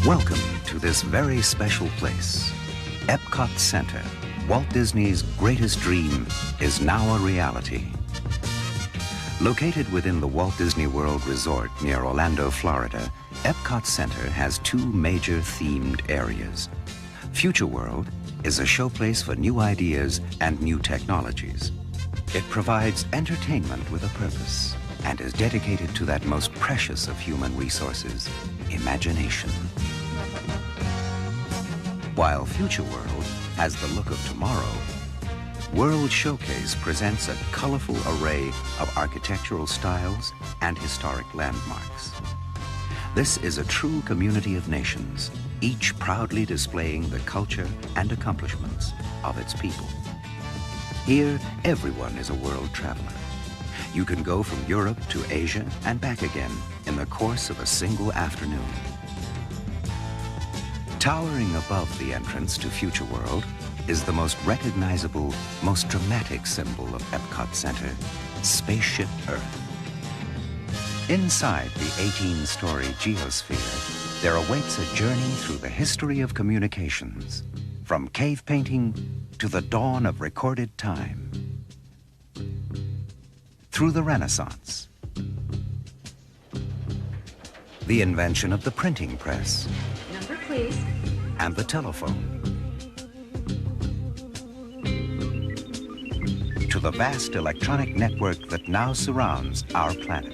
Welcome to this very special place. EPCOT Center, Walt Disney's greatest dream, is now a reality. Located within the Walt Disney World Resort near Orlando, Florida, EPCOT Center has two major themed areas. Future World is a showplace for new ideas and new technologies. It provides entertainment with a purpose and is dedicated to that most precious of human resources, imagination. While Future World has the look of tomorrow, World Showcase presents a colorful array of architectural styles and historic landmarks. This is a true community of nations, each proudly displaying the culture and accomplishments of its people. Here, everyone is a world traveler. You can go from Europe to Asia and back again in the course of a single afternoon. Towering above the entrance to Future World is the most recognizable, most dramatic symbol of EPCOT Center, Spaceship Earth. Inside the 18-story geosphere, there awaits a journey through the history of communications, from cave painting to the dawn of recorded time, through the Renaissance, the invention of the printing press, number please, and the telephone, to the vast electronic network that now surrounds our planet.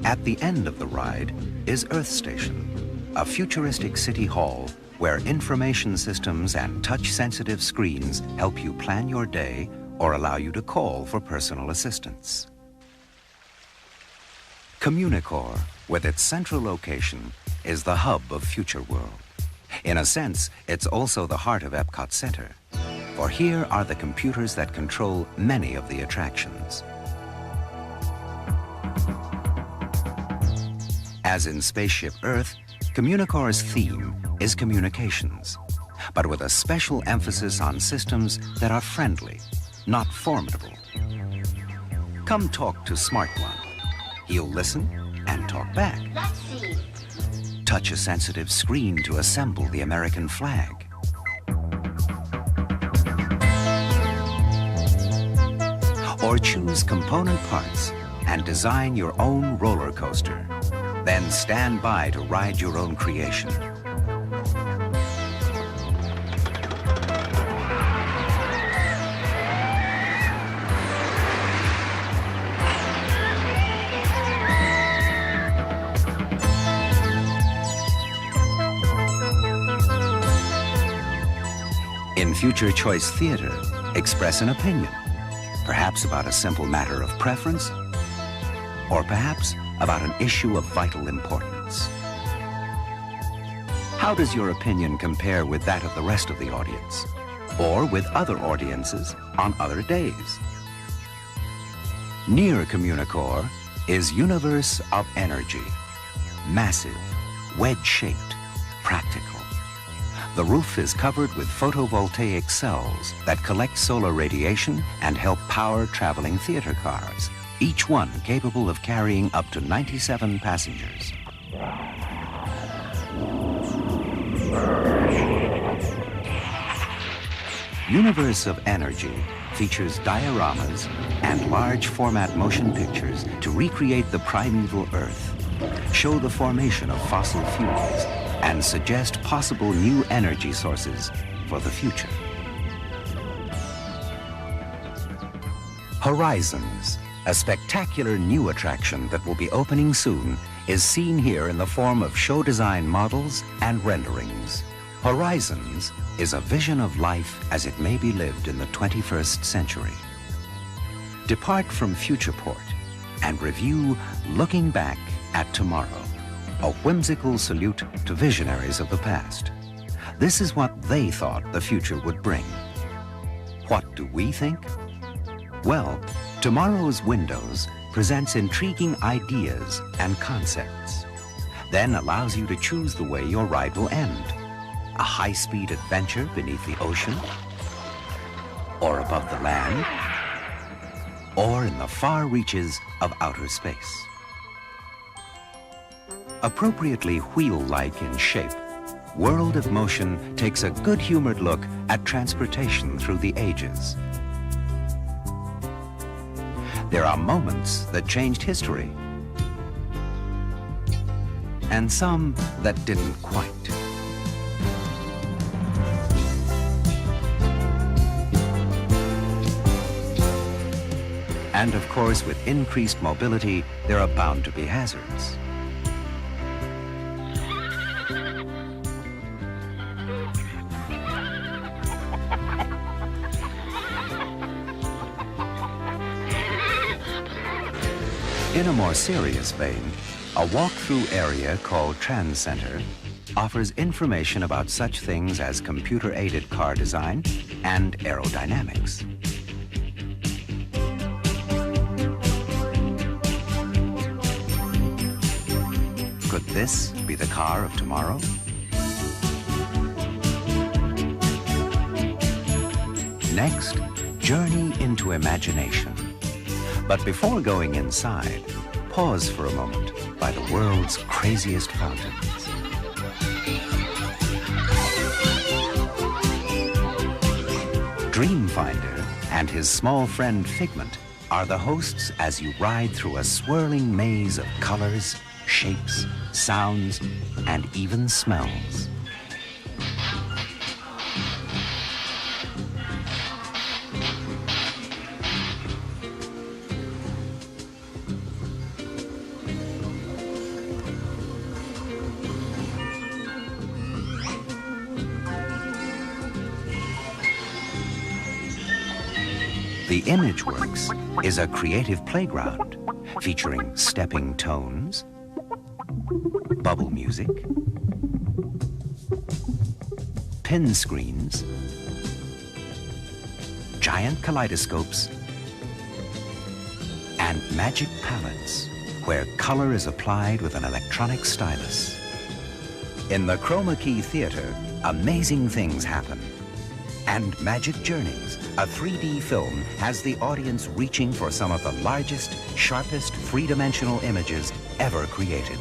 At the end of the ride is Earth Station, a futuristic city hall where information systems and touch-sensitive screens help you plan your day or allow you to call for personal assistance. Communica, with its central location, is the hub of Future World. In a sense, it's also the heart of EPCOT Center, for here are the computers that control many of the attractions. As in Spaceship Earth, Communica's theme is communications, but with a special emphasis on systems that are friendly, not formidable. Come talk to Smart One. He'll listen and talk back. let's see. Touch a sensitive screen to assemble the American flag. Or choose component parts and design your own roller coaster. Then stand by to ride your own creation. In Future Choice Theater, express an opinion, perhaps about a simple matter of preference, or perhaps about an issue of vital importance. How does your opinion compare with that of the rest of the audience, or with other audiences on other days? Near Communica is Universe of Energy, massive, wedge-shaped, practical. The roof is covered with photovoltaic cells that collect solar radiation and help power traveling theater cars, each one capable of carrying up to 97 passengers. Universe of Energy features dioramas and large format motion pictures to recreate the primeval Earth, show the formation of fossil fuels, and suggest possible new energy sources for the future. Horizons, a spectacular new attraction that will be opening soon, is seen here in the form of show design models and renderings. Horizons is a vision of life as it may be lived in the 21st century. Depart from Futureport and review Looking Back at Tomorrow, a whimsical salute to visionaries of the past. This is what they thought the future would bring. What do we think? Well, tomorrow's Windows presents intriguing ideas and concepts, then allows you to choose the way your ride will end. A high-speed adventure beneath the ocean, or above the land, or in the far reaches of outer space. Appropriately wheel-like in shape, World of Motion takes a good-humored look at transportation through the ages. There are moments that changed history, and some that didn't quite. And of course, with increased mobility, there are bound to be hazards. In a more serious vein, a walk-through area called Trans Center offers information about such things as computer-aided car design and aerodynamics. Could this be the car of tomorrow? Next, journey into imagination. But before going inside, pause for a moment by the world's craziest fountains. Dreamfinder and his small friend Figment are the hosts as you ride through a swirling maze of colors, shapes, sounds, and even smells. The ImageWorks is a creative playground featuring stepping tones, bubble music, pin screens, giant kaleidoscopes, and magic palettes where color is applied with an electronic stylus. In the Chroma Key Theater, amazing things happen. And Magic Journeys, a 3D film, has the audience reaching for some of the largest, sharpest, three-dimensional images ever created.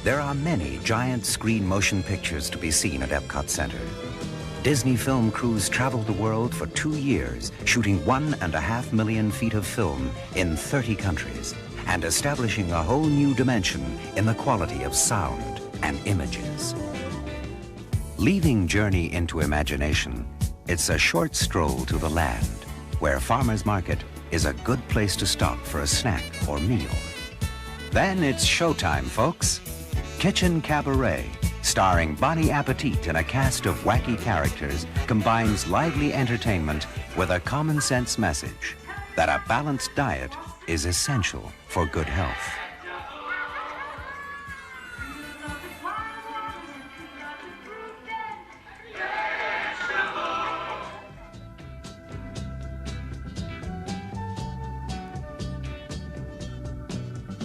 There are many giant screen motion pictures to be seen at EPCOT Center. Disney film crews traveled the world for 2 years, shooting 1.5 million feet of film in 30 countries, and establishing a whole new dimension in the quality of sound and images. Leaving Journey into Imagination, it's a short stroll to the land, where Farmer's Market is a good place to stop for a snack or meal. Then it's showtime, folks. Kitchen Cabaret, starring Bonnie Appetit and a cast of wacky characters, combines lively entertainment with a common-sense message that a balanced diet is essential for good health.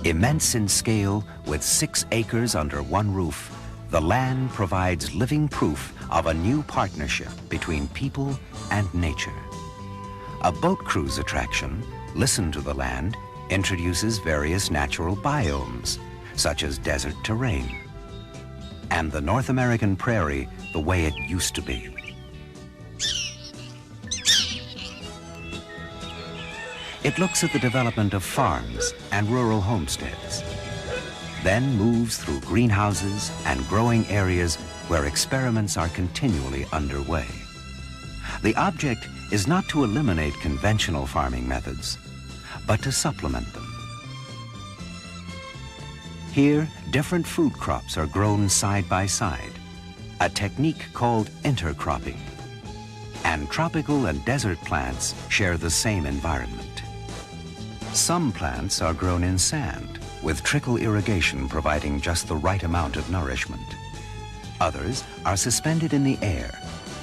Immense in scale, with 6 acres under one roof, the land provides living proof of a new partnership between people and nature. A boat cruise attraction, Listen to the Land, introduces various natural biomes, such as desert terrain, and the North American prairie the way it used to be. It looks at the development of farms and rural homesteads, then moves through greenhouses and growing areas where experiments are continually underway. The object is not to eliminate conventional farming methods, but to supplement them. Here, different food crops are grown side by side, a technique called intercropping. And tropical and desert plants share the same environment. Some plants are grown in sand, with trickle irrigation providing just the right amount of nourishment. Others are suspended in the air,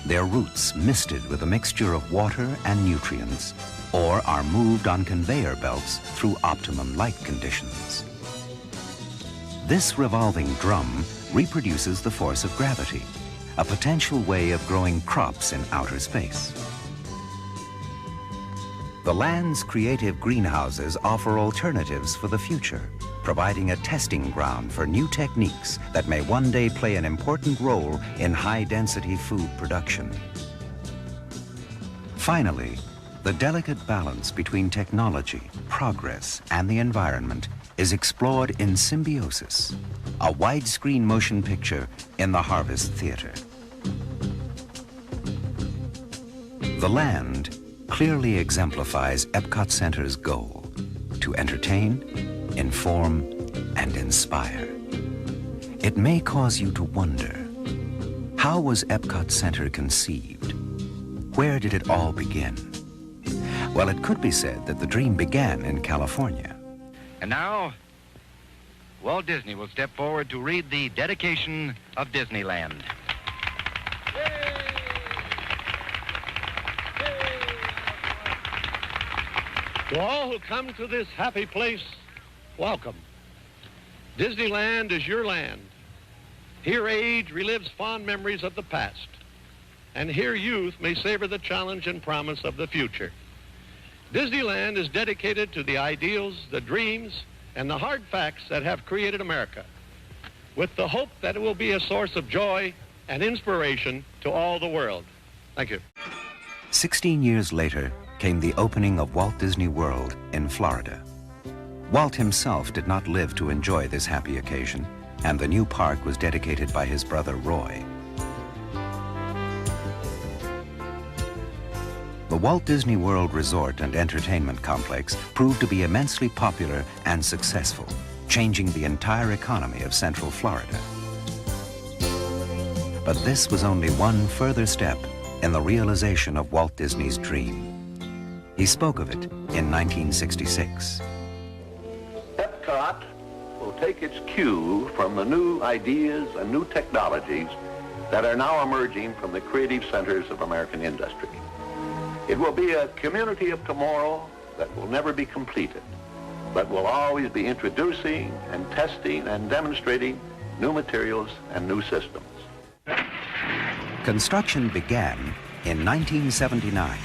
their roots misted with a mixture of water and nutrients, or are moved on conveyor belts through optimum light conditions. This revolving drum reproduces the force of gravity, a potential way of growing crops in outer space. The land's creative greenhouses offer alternatives for the future providing a testing ground for new techniques that may one day play an important role in high-density food production. Finally, the delicate balance between technology, progress, and the environment is explored in Symbiosis, a widescreen motion picture in the Harvest Theater. The land clearly exemplifies EPCOT Center's goal: to entertain, inform, and inspire. It may cause you to wonder, how was EPCOT Center conceived? Where did it all begin? Well, it could be said that the dream began in California. And now, Walt Disney will step forward to read the dedication of Disneyland. To all who come to this happy place, welcome. Disneyland is your land. Here age relives fond memories of the past, and here youth may savor the challenge and promise of the future. Disneyland is dedicated to the ideals, the dreams, and the hard facts that have created America, with the hope that it will be a source of joy and inspiration to all the world. Thank you. 16 years later came the opening of Walt Disney World in Florida. Walt himself did not live to enjoy this happy occasion, and the new park was dedicated by his brother Roy. The Walt Disney World Resort and Entertainment Complex proved to be immensely popular and successful, changing the entire economy of Central Florida. But this was only one further step in the realization of Walt Disney's dream. He spoke of it in 1966. EPCOT will take its cue from the new ideas and new technologies that are now emerging from the creative centers of American industry. It will be a community of tomorrow that will never be completed, but will always be introducing and testing and demonstrating new materials and new systems. Construction began in 1979.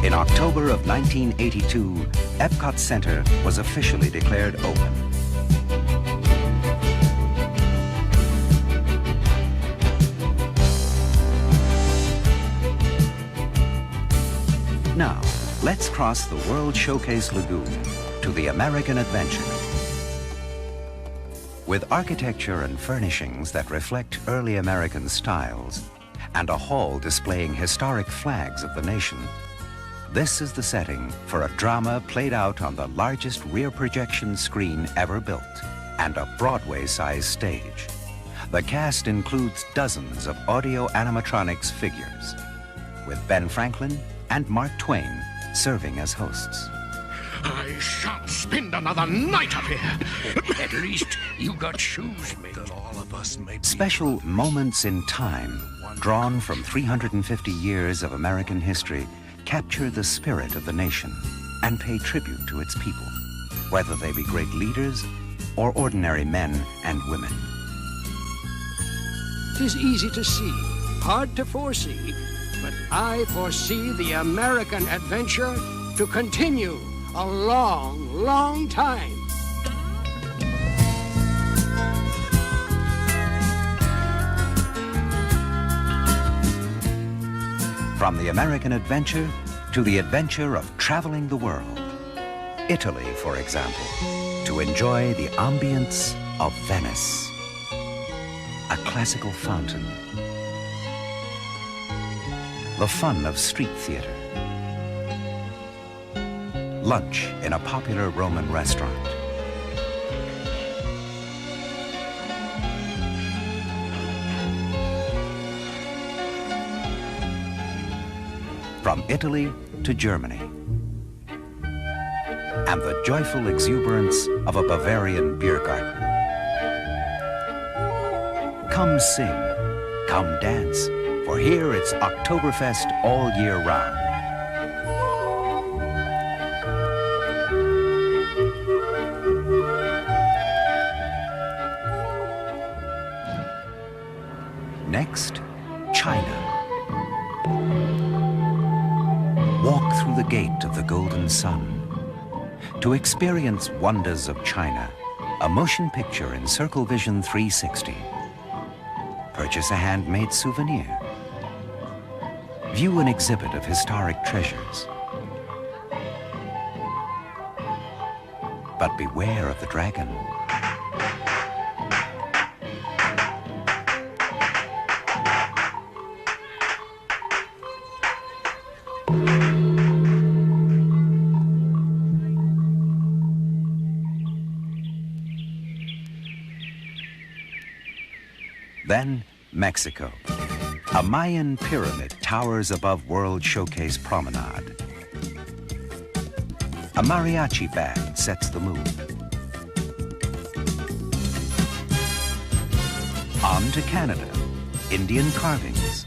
In October of 1982, EPCOT Center was officially declared open. Now, let's cross the World Showcase Lagoon to the American Adventure. With architecture and furnishings that reflect early American styles, and a hall displaying historic flags of the nation, this is the setting for a drama played out on the largest rear projection screen ever built and a Broadway-sized stage. The cast includes dozens of audio animatronics figures, with Ben Franklin and Mark Twain serving as hosts. I shan't spend another night up here. At least you got shoes made. That all of us may be Special moments in time, drawn from 350 years of American history, capture the spirit of the nation and pay tribute to its people, whether they be great leaders or ordinary men and women. 'Tis easy to see, hard to foresee, but I foresee the American adventure to continue a long, long time. From the American adventure to the adventure of traveling the world. Italy, for example, to enjoy the ambience of Venice, a classical fountain, the fun of street theater, lunch in a popular Roman restaurant, from Italy to Germany, and the joyful exuberance of a Bavarian beer garden. Come sing, come dance, for here it's Oktoberfest all year round. Next, China. Walk through the gate of the Golden Sun to experience wonders of China, a motion picture in Circle Vision 360. Purchase a handmade souvenir. View an exhibit of historic treasures. But beware of the dragon. Then, Mexico. A Mayan pyramid towers above World Showcase Promenade. A mariachi band sets the mood. On to Canada. Indian carvings,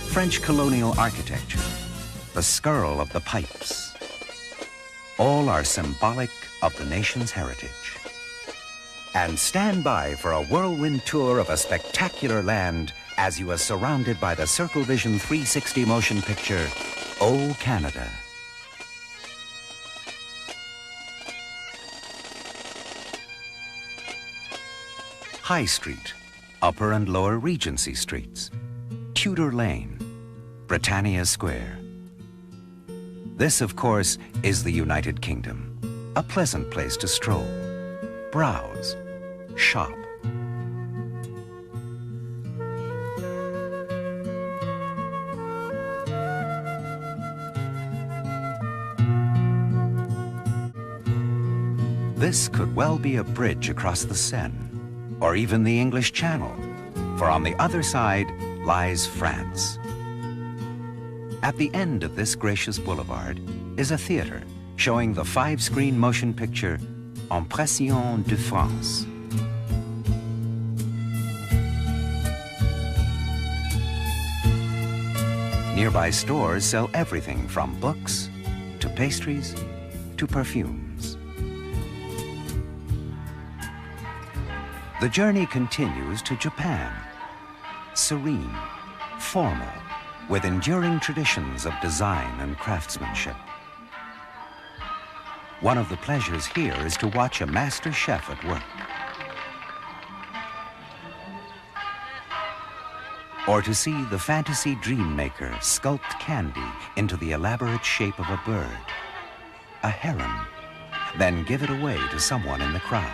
French colonial architecture, the skirl of the pipes. All are symbolic of the nation's heritage. And stand by for a whirlwind tour of a spectacular land as you are surrounded by the Circle Vision 360 motion picture, Oh Canada. High Street, Upper and Lower Regency Streets, Tudor Lane, Britannia Square. This, of course, is the United Kingdom, a pleasant place to stroll, browse, shop. This could well be a bridge across the Seine, or even the English Channel, for on the other side lies France. At the end of this gracious boulevard is a theater showing the 5-screen motion picture Impression de France. Nearby stores sell everything from books to pastries to perfumes. The journey continues to Japan, serene, formal, with enduring traditions of design and craftsmanship. One of the pleasures here is to watch a master chef at work, or to see the fantasy dream maker sculpt candy into the elaborate shape of a bird, a heron, then give it away to someone in the crowd.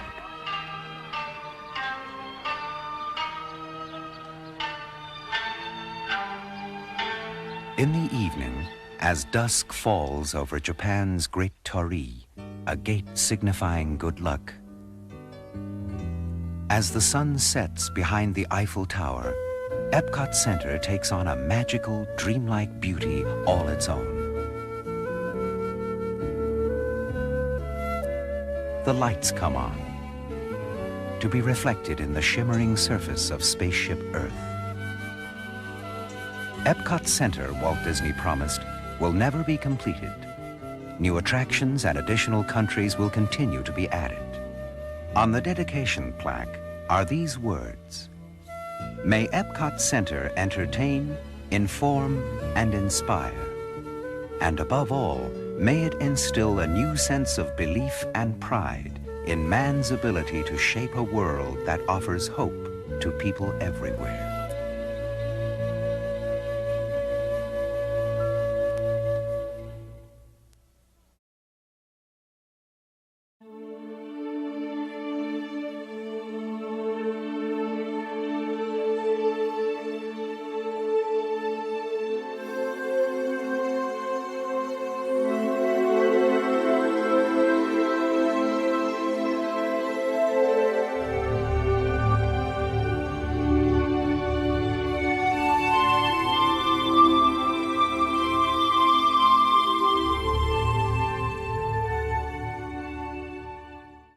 In the evening, as dusk falls over Japan's Great Torii, a gate signifying good luck, as the sun sets behind the Eiffel Tower, EPCOT Center takes on a magical, dreamlike beauty all its own. The lights come on, to be reflected in the shimmering surface of spaceship Earth. EPCOT Center, Walt Disney promised, will never be completed. New attractions and additional countries will continue to be added. On the dedication plaque are these words: May EPCOT Center entertain, inform, and inspire. And above all, may it instill a new sense of belief and pride in man's ability to shape a world that offers hope to people everywhere.